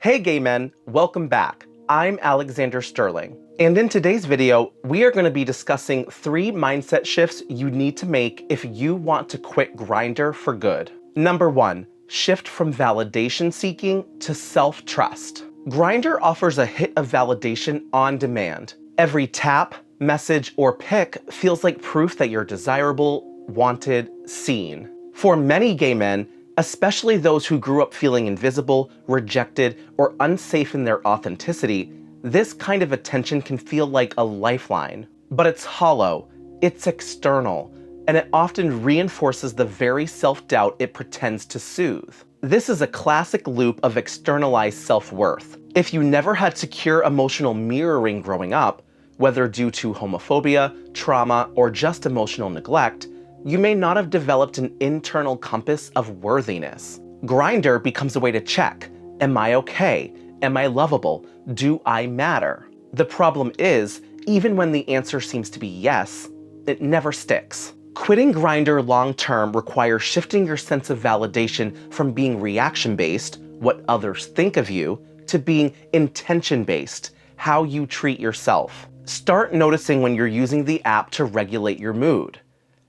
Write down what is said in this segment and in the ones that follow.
Hey gay men, welcome back. I'm Alexander Sterling. And in today's video, we are going to be discussing 3 mindset shifts you need to make if you want to quit Grindr for good. Number 1, shift from validation seeking to self-trust. Grindr offers a hit of validation on demand. Every tap, message, or pic feels like proof that you're desirable, wanted, seen. For many gay men, especially those who grew up feeling invisible, rejected, or unsafe in their authenticity, this kind of attention can feel like a lifeline. But it's hollow, it's external, and it often reinforces the very self-doubt it pretends to soothe. This is a classic loop of externalized self-worth. If you never had secure emotional mirroring growing up, whether due to homophobia, trauma, or just emotional neglect, you may not have developed an internal compass of worthiness. Grindr becomes a way to check, am I okay? Am I lovable? Do I matter? The problem is, even when the answer seems to be yes, it never sticks. Quitting Grindr long-term requires shifting your sense of validation from being reaction-based, what others think of you, to being intention-based, how you treat yourself. Start noticing when you're using the app to regulate your mood.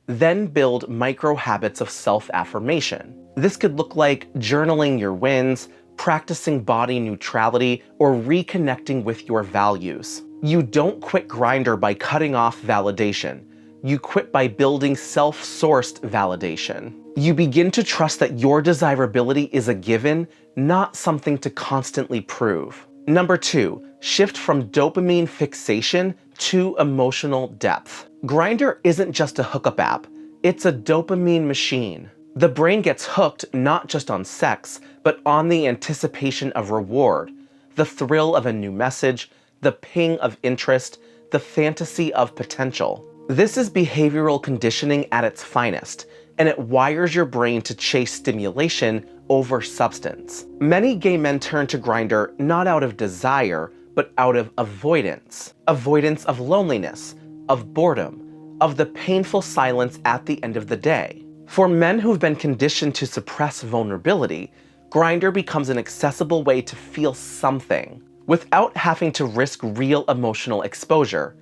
Then build micro habits of self-affirmation. This could look like journaling your wins, practicing body neutrality, or reconnecting with your values. You don't quit Grindr by cutting off validation. You quit by building self-sourced validation. You begin to trust that your desirability is a given, not something to constantly prove. Number 2, shift from dopamine fixation to emotional depth. Grindr isn't just a hookup app, it's a dopamine machine. The brain gets hooked not just on sex, but on the anticipation of reward, the thrill of a new message, the ping of interest, the fantasy of potential. This is behavioral conditioning at its finest, and it wires your brain to chase stimulation over substance. Many gay men turn to Grindr not out of desire, but out of avoidance. Avoidance of loneliness, of boredom, of the painful silence at the end of the day. For men who've been conditioned to suppress vulnerability, Grindr becomes an accessible way to feel something, without having to risk real emotional exposure.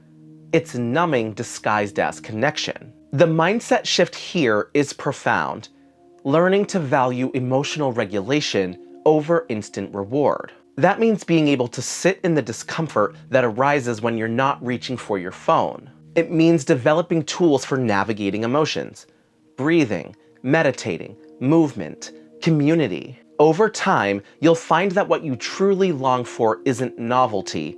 It's numbing disguised as connection. The mindset shift here is profound, learning to value emotional regulation over instant reward. That means being able to sit in the discomfort that arises when you're not reaching for your phone. It means developing tools for navigating emotions, breathing, meditating, movement, community. Over time, you'll find that what you truly long for isn't novelty,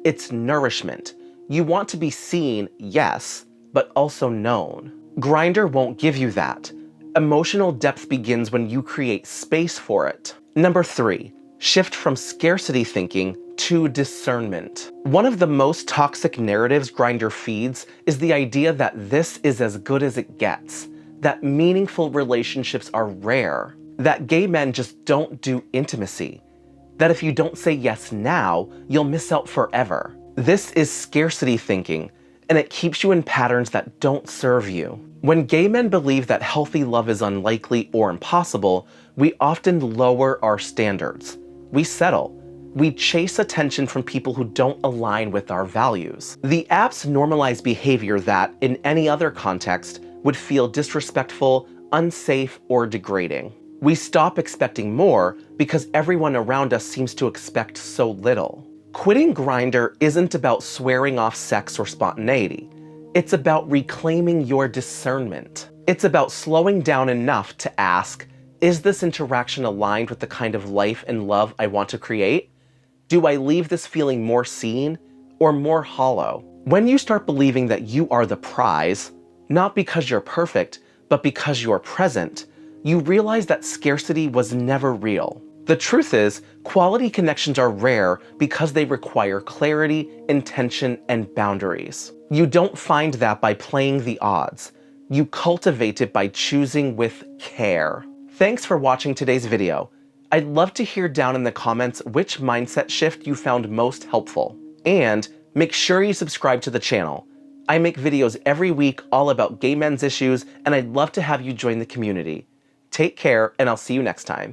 it's nourishment. You want to be seen, yes, but also known. Grindr won't give you that. Emotional depth begins when you create space for it. Number 3, shift from scarcity thinking to discernment. One of the most toxic narratives Grindr feeds is the idea that this is as good as it gets, that meaningful relationships are rare, that gay men just don't do intimacy, that if you don't say yes now, you'll miss out forever. This is scarcity thinking, and it keeps you in patterns that don't serve you. When gay men believe that healthy love is unlikely or impossible, we often lower our standards. We settle. We chase attention from people who don't align with our values. The apps normalize behavior that, in any other context, would feel disrespectful, unsafe, or degrading. We stop expecting more because everyone around us seems to expect so little. Quitting Grindr isn't about swearing off sex or spontaneity. It's about reclaiming your discernment. It's about slowing down enough to ask, is this interaction aligned with the kind of life and love I want to create? Do I leave this feeling more seen or more hollow? When you start believing that you are the prize, not because you're perfect, but because you're present, you realize that scarcity was never real. The truth is, quality connections are rare because they require clarity, intention, and boundaries. You don't find that by playing the odds. You cultivate it by choosing with care. Thanks for watching today's video. I'd love to hear down in the comments which mindset shift you found most helpful. And make sure you subscribe to the channel. I make videos every week all about gay men's issues, and I'd love to have you join the community. Take care, and I'll see you next time.